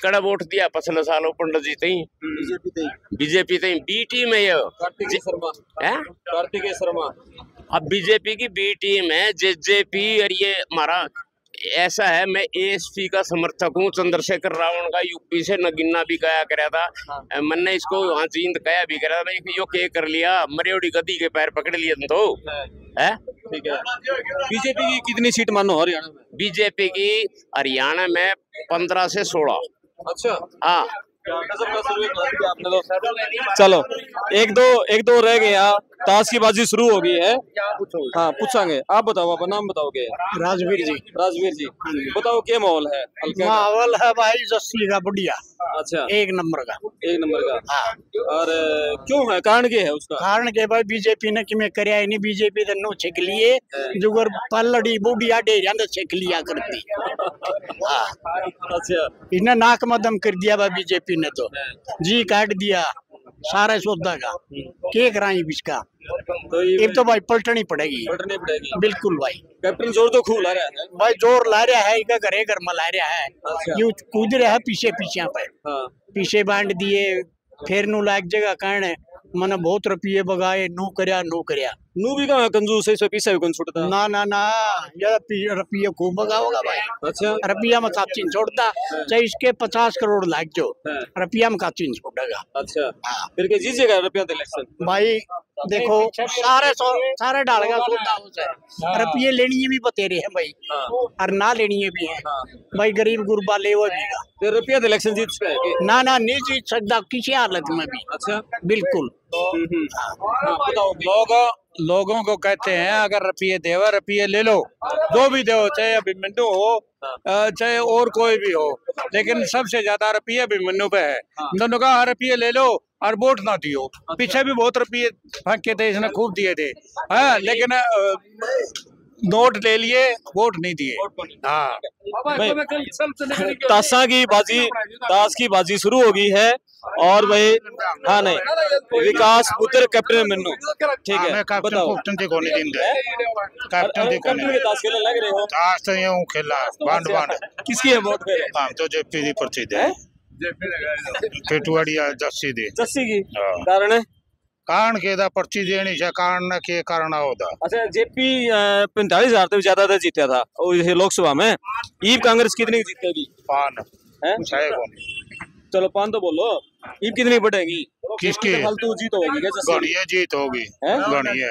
कड़ा वोट दिया पिछले सालों पंडित जी तई बीजेपी तई बी टीम है ये कार्तिकेय शर्मा अब बीजेपी की बी टीम है जेजेपी और ये हमारा ऐसा है मैं ASP का समर्थक हूँ चंद्रशेखर रावण का यूपी से नगीना भी गया कराया था मैंने इसको वहाँ जींद कया भी करा था यो के कर लिया मरियोड़ी गद्दी के पैर पकड़ लिए तो है ठीक है। बीजेपी की कितनी सीट मानो हरियाणा में बीजेपी की हरियाणा में 15 से 16। अच्छा हाँ गजब का सर्वे बना दिया आपने तो। चलो एक दो रह गए यहाँ, ताश की बाजी शुरू हो गई है। हाँ पूछांगे, आप बताओ, आप नाम बताओगे? राजवीर जी। राजवीर जी बताओ क्या माहौल है हल्के का? माहौल है भाई जस्सी का बढ़िया, अच्छा एक नंबर का। एक नंबर का। और क्यों है, कारण क्या है उसका? कारण के भाई बीजेपी ने किमें करया नहीं, बीजेपी ने नो छेक लिए जुगर पलड़ी बुढ़िया डेरिया ने छेक लिया करती। अच्छा इन्हें नाक मदम कर दिया भाई बीजेपी ने, तो जी काट दिया सारा सौदा का, के कराई इसका? तो ये एक तो भाई पलटनी पड़ेगी, बिल्कुल भाई। कैप्टन जोर तो खूब ला रहा है भाई, जोर ला रहा है, इका घरे घर ला रहा है। यूं कूद रहा है पीछे पीछे पे, पीछे बांध दिए, फिर नु लायक जगह कहने मैंने बहुत रुपये बगाए, नो करया नू भी कहाँ कंजूस है, इसमें पीछे भी कौन छुटता? ना ये रुपये खूब बगाओगा भाई। अच्छा रुपया में काचिन छोड़ता, चाहे इसके 50 करोड़ लाग जो, रुपया में काचिन छोड़ेगा। अच्छा फिर क्या जीजेगा रुपया इलेक्शन? भाई देखो सारे डालेगा रुपये लेनी भी बतेरे हैं भाई, और ना लेनी भी है भाई, गरीब गुरबा ले वो भी रुपया इलेक्शन जीत सकता है? ना नहीं जीत सकता किसी हालत में भी। अच्छा बिल्कुल। लोगों को कहते हैं अगर रुपये देवा रुपये ले लो, जो भी दो, चाहे अभिमन्यु हो चाहे और कोई भी हो, लेकिन सबसे ज्यादा रुपये अभिमन्यु पे है। दोनों का रुपये ले लो और वोट ना दियो। पीछे भी बहुत रुपये फेंके थे, इसने खूब दिए थे, हाँ, लेकिन नोट ले लिए, वोट नहीं दिए। हाँ ताश की बाजी शुरू हो गई है और भाई हाँ नहीं विकास पुत्र कैप्टन मन्नू, ठीक है बताओ। कैप्टन के ताश खेलने लग रहे हो? ताश तो यूं खेला बांड किसकी है वोट? हम तो जेपी दी पर्ची दे, पेटुआड़िया जस्सी दी, जस्सी की कारण है? कारण के दा पर्ची देनी है, कारण के कारण होता। अच्छा जेपी 45,000 से ज्यादा था जीता था लोकसभा में, ईब कांग्रेस कितनी जीतेगी? 5 है। चलो 5 तो बोलो, ईब कितनी बढ़ेगी? किसकी? फालतू जीत होगी क्या? गणिया जीत होगी, गणिया।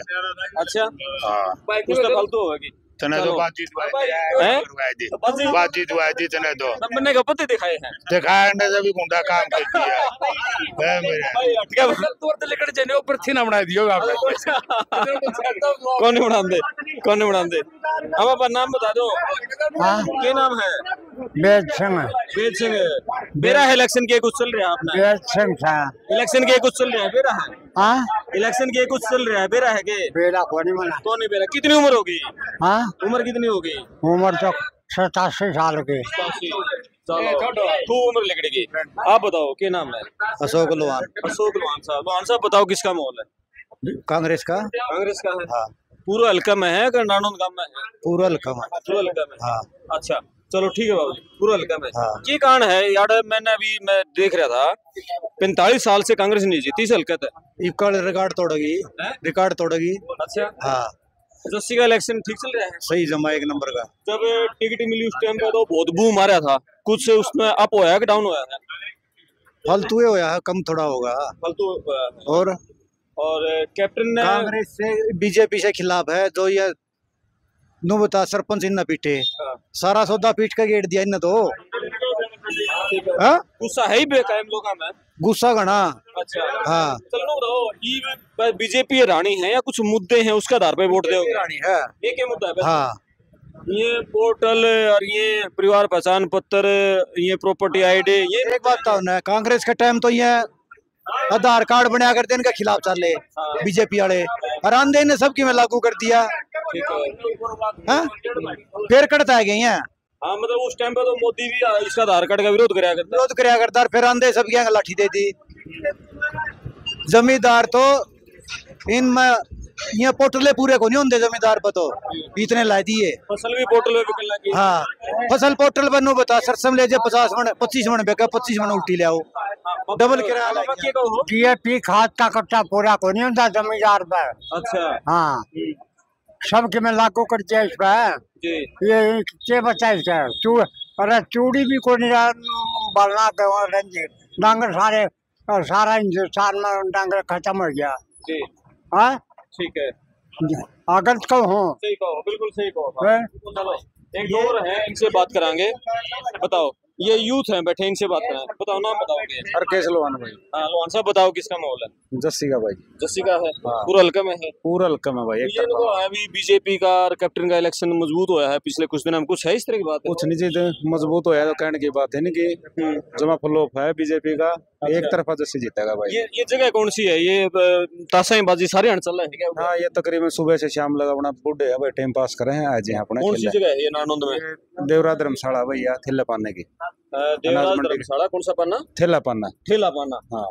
अच्छा हाँ कुछ तो फालतू होगी। तने तो बाजी दुआई तने तो नंबर का पत्ते दिखाए हैं, दिखाए ने जब भी गुंडा काम करती है मेरे तोर ते लेकर जने ऊपर थी ना बना दियो आपने। कौन बना दे हम अपना नाम बता दो। हाँ क्या नाम है? बेद सिंह। बेरा है इलेक्शन के कुछ चल रहा है अपना? बेद सिंह था इलेक्शन के कुछ चल रहा है, बेरा है? हाँ इलेक्शन के कुछ चल रहा है, बेरा है के? बेरा कौन मना? कौन है बेरा? कितनी उम्र होगी? हाँ उम्र कितनी होगी? उम्र तो 87 साल की। खूब उम्र लगेगी। आप बताओ क्या नाम है? अशोक लोहान। अशोक लोहान साहब बताओ किसका माहौल है? कांग्रेस का। कांग्रेस का है? हाँ। पूरा हल्का में है कि नानोद गांव में है? पूरा हल्का में। पूरा हल्का में। हाँ। अच्छा चलो ठीक है बाबू, पूरा हल्का में। हाँ। ये कारण है यार, मैं देख रहा था 45 साल से कांग्रेस नहीं जीती इस हल्का तक। रिकॉर्ड तोड़ेगी। अच्छा हाँ। जस्सी का इलेक्शन ठीक चल रहा है? सही जमा एक नंबर का। जब टिकट मिली उस टाइम पे तो बहुत बूम आ रहा था, कुछ उसमें अप होया है कि डाउन होया है? फालतू होया है, कम थोड़ा होगा। फालतू। और कैप्टन ने कांग्रेस से बीजेपी से खिलाफ है, जो ये नो बता सरपंच इन पीटे, सारा सौदा पीट का गेट दिया इन तो। गुस्सा है ही बेकायम लोगों में, गुस्सा घना। अच्छा हाँ। चलो ये बीजेपी रानी है या कुछ मुद्दे हैं उसके आधार पे वोट दे? रानी है। ये क्या मुद्दा है? हाँ। ये पोर्टल और ये परिवार पहचान पत्र, ये प्रॉपर्टी आईडी, ये एक बात तो ना, कांग्रेस के टाइम तो ये आधार कार्ड बना कर इनके खिलाफ चले बीजेपी वाले, और आंधे ने सबकी में लागू कर दिया। फिर कटता गई है। हाँ मतलब उस टाइम पे तो मोदी भी इसका आधार कार्ड का विरोध कराया करता, फिर आंधे सब क्या लाठी दे दी। जमींदार तो इनमें ये पोर्टले पूरे को नहीं होंगे, जमींदार पर तो इतने ला दिए। फसल भी पोर्टल पे लगी। हाँ फसल पोर्टल पर नो बता सरसम ले जाए 50 मन 25 मन बेका 25 मन उल्टी ले आओ, डबल किराया। डीएपी खाद का कट्टा पूरा को नहीं होता जमींदार पर। अच्छा हाँ सबके में लागू कर दिया इस पर। ये क्या बचा इसका? अरे चूड़ी भी को नहीं बढ़ना डांगर सारा हिंदुस्तान में डांगर खत्म हो गया। हाँ ठीक है, अगर कहो सही कहो, बिल्कुल सही कहो। चलो एक दो और हैं, इनसे बात करांगे। बताओ ये यूथ हैं बैठे, इनसे बात करें। बताओ नाम बताओगे? हरकेश लोहान भाई। हाँ लोहान साहब बताओ किसका माहौल है? जस्सी का भाई। जस्सी का है। हाँ। पूरा हल्का में है? पूरा हल्का में भाई। ये तो अभी बीजेपी का और कैप्टन का इलेक्शन मजबूत हुआ है पिछले कुछ दिन में, कुछ है इस तरह की बात है? कुछ नहीं चीज मजबूत होया तो कहने की बात है नहीं कि जमा फ्लोप है बीजेपी का। एक तरफा जस्सी जीतेगा भाई। ये जगह कौन सी है? ये ताशाईबाजी सारे हण चल रहे हैं क्या? हाँ ये तकरीबन सुबह से शाम लगा अपना बुढ़े है भाई, टाइम पास करे हैं आज यहाँ अपने। कौन सी जगह है ये नारनौंद में? देवरा धर्मशाला भैया, थेला पाने की। देवराज धर्मशाला कौन सा पन्ना? थेला पाना। ठेला पाना। हाँ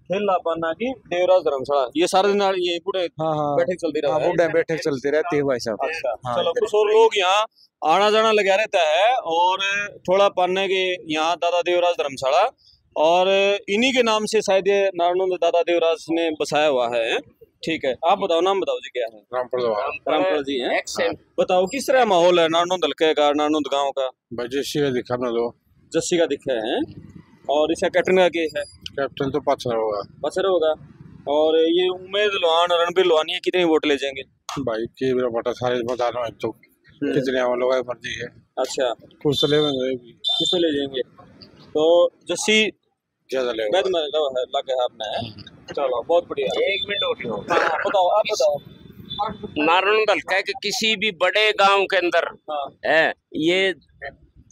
ठेला पाना की देवराज धर्मशाला। ये सारे दिन ये पूरे हाँ हाँ बैठक चलती रहती है? बुढ़े बैठक चलती रहती है भाई साहब। अच्छा हाँ, चलो कुछ और लोग यहाँ आना जाना लगा रहता है और थोड़ा पाने के यहाँ दादा देवराज धर्मशाला, और इन्हीं के नाम से शायद ये नारनौंद दादा देवराज ने बसाया हुआ है। ठीक है, आप बताओ नाम बताओ जी क्या है? रामपुर जी हैं। बताओ किस तरह माहौल है नारनौंद हल्के का, नारनौंद गांव का? जस्सी का दिखा ना दो। जस्सी का दिखे हैं। और इसका कैप्टन का क्या है? कैप्टन तो पचर होगा। पचर होगा। और ये उमेद लोहान, रणबीर लोहानी कितने वोट ले जाएंगे भाई? की बटा सारे बता रहा हूँ तो कितने हम लोग मर्जी है। अच्छा कुछ ले किसमें ले जाएंगे? तो जस्सी ज्यादा ले लगे आपने। चलो बहुत बढ़िया। एक मिनट हो बताओ, आप बताओ। नारनौंद हल्का के किसी भी बड़े गांव के अंदर है ये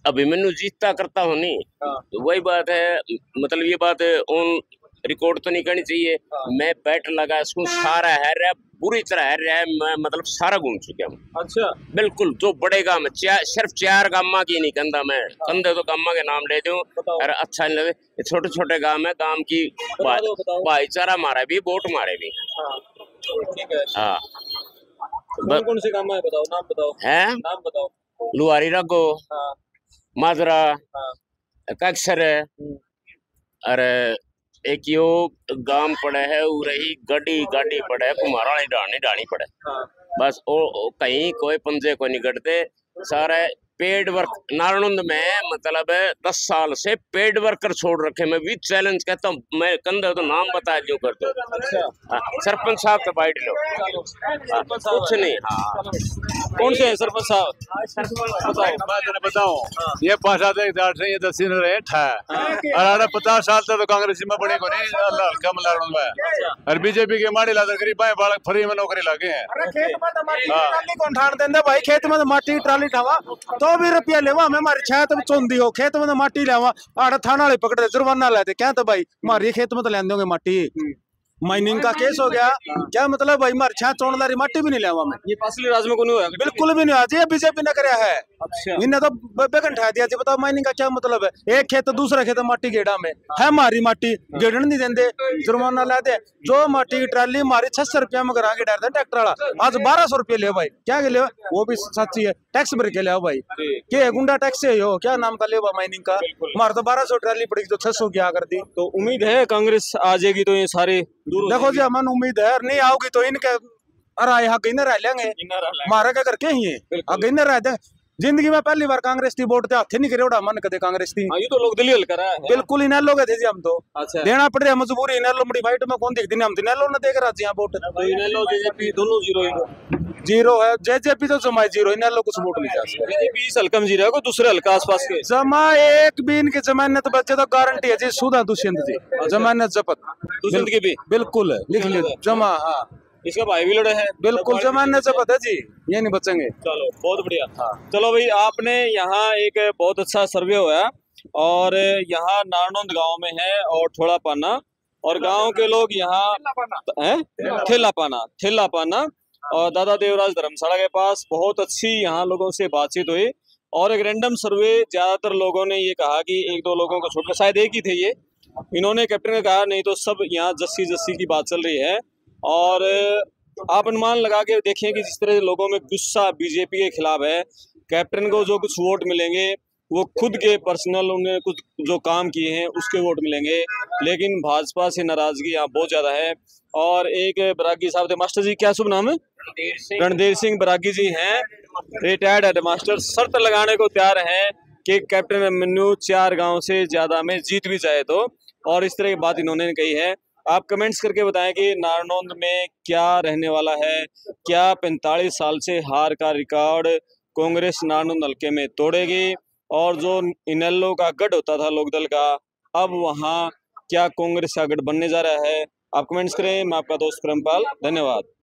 अभिमन्यु जीतता करता हो नहीं, तो वही बात है। मतलब ये बात ऑन रिकॉर्ड तो नहीं करनी चाहिए। मैं बैट लगा इसको सारा है रहा, बुरी तरह है रहा है, मैं मतलब सारा घूम चुका हूँ। अच्छा बिल्कुल जो बड़े गांव में सिर्फ 4 गामा की नहीं कंधा मैं कंधे तो गामा के नाम ले दूं और अच्छा नहीं लगे। छोटे छोटे गांव में गांव की भाईचारा मारे भी, वोट मारे भी। ठीक है। हाँ कौन से गांव है बताओ, नाम बताओ। है नाम बताओ। लुहारी रगो, माजरा, कक्सर, अरे एक यो गांव पड़े है उरही गाड़ी पड़े है, कुम्हारा डाणी पड़े। बस ओ कहीं कोई पंजे को नहीं कटते सारे पेड वर्क। नारनौंद में मतलब 10 साल से पेड वर्कर छोड़ रखे। मैं भी चैलेंज कहता हूँ, मैं कंधे तो नाम बता दूं कर दो। अच्छा सरपंच साहब तो बैठ लो। कुछ नहीं। हाँ कौन से है सरपंच साहब? बताओ ये 5-7 से ये 10 रहे ठा और 50 साल तक तो कांग्रेस में बड़े को नहीं अल्लाह कम नारनौंद में और बीजेपी के माड़ी लाकर गरीब बालक फ्री में नौकरी लागे हैं। खेत में तो माटी ट्राली कौन ठाड़ देंगे भाई? खेत में तो माटी ट्राली ठावा तो भी रुपया लेवा। मैं हमारी छत चौंदी हो खेत में तो माटी लेवा, आड़ा थाना वाले पकड़े जुर्माना लेते क्या? तो भाई हमारी खेत में तो लेंदे होंगे माटी। माइनिंग का केस हो गया क्या मतलब भाई? हमारी छत चौड़दारी माटी भी नहीं लेवा मैं। ये पासली राज में को नहीं हुआ? बिल्कुल भी नहीं हुआ जी, बीजेपी ने कराया है। अच्छा इन्हें तो बेगन ठा दिया जी। बताओ माइनिंग का क्या मतलब है? एक खेत दूसरा खेत माटी गेड़ा में है, हमारी माटी गेड़न नहीं देंगे, जुर्माना लाते। जो माटी की ट्राली हमारी 600 रुपया में करा के डाल दे ट्रैक्टर वाला, आज 1200 रुपये ले भाई। क्या ले वो भी सच्ची है, टैक्स भर के ले भाई। के गुंडा टैक्स है हो क्या नाम का ले माइनिंग का? हमारे तो 1200 ट्राली पड़ी तो 600 क्या कर दी। तो उम्मीद है कांग्रेस आ जाएगी तो ये सारे दूर? देखो जी हमें उम्मीद है, नहीं आओगी तो इनके अरे यहाँ कहीं रह लेंगे। हमारा क्या करके ही है कहीं रह दे। जिंदगी में पहली बार कांग्रेस की वोट हाथे नहीं करे मन कदे कांग्रेस की। ये तो लोग दिल्ली हल करा है। बिल्कुल इन्हें लोग थे जी हम तो। अच्छा देना पड़ रहा मजबूरी। इन्हें लो बड़ी फाइट में कौन देखती नहीं, हम तो इन्हें लो ना देख रहा जी वोट। बीजेपी दोनों जीरो है, जेजेपी तो जमा जीरो, इन्हें लोग कुछ वोट नहीं जा सकते। बीजेपी इस हल्का में जीरो है, कोई दूसरे हल्का आसपास के जमा एक भी इनके जमानत बच्चे तो गारंटी है जी। सुधा दुष्यंत जी जमानत जपत दुष्यंत की भी बिल्कुल है, लिख लीजिए जमा। हाँ इसका भाई भी लड़े है बिल्कुल जमानत जपत है जी, ये नहीं बचेंगे। चलो बहुत बढ़िया। चलो भाई आपने यहाँ एक बहुत अच्छा सर्वे हुआ और यहाँ नारनौंद गांव में है और थोड़ा पाना और गांव के लोग यहाँ ठेला पाना और दादा देवराज धर्मशाला के पास बहुत अच्छी यहाँ लोगों से बातचीत हुई। और एक रैंडम सर्वे ज्यादातर लोगों ने ये कहा कि 1-2 लोगों को छोड़कर, शायद एक ही थे ये, इन्होंने कैप्टन का कहा, नहीं तो सब यहाँ जस्सी की बात चल रही है। और आप अनुमान लगा के देखें कि जिस तरह लोगों में गुस्सा बीजेपी के खिलाफ है, कैप्टन को जो कुछ वोट मिलेंगे वो खुद के पर्सनल उन्होंने कुछ जो काम किए हैं उसके वोट मिलेंगे, लेकिन भाजपा से नाराजगी यहाँ बहुत ज्यादा है। और एक बरागी साहब थे, मास्टर जी क्या शुभ नाम है? रणधीर सिंह बरागी जी हैं, रिटायर्ड हेडमास्टर, शर्त लगाने को तैयार हैं कि कैप्टन अभिमन्यु 4 गांव से ज्यादा में जीत भी जाए तो। और इस तरह की बात इन्होंने कही है। आप कमेंट्स करके बताएं कि नारनौंद में क्या रहने वाला है। क्या 45 साल से हार का रिकॉर्ड कांग्रेस नारनौंद हल्के में तोड़ेगी? और जो इनेलो का गढ़ होता था लोकदल का, अब वहाँ क्या कांग्रेस का गढ़ बनने जा रहा है? आप कमेंट्स करें। मैं आपका दोस्त प्रेमपाल, धन्यवाद।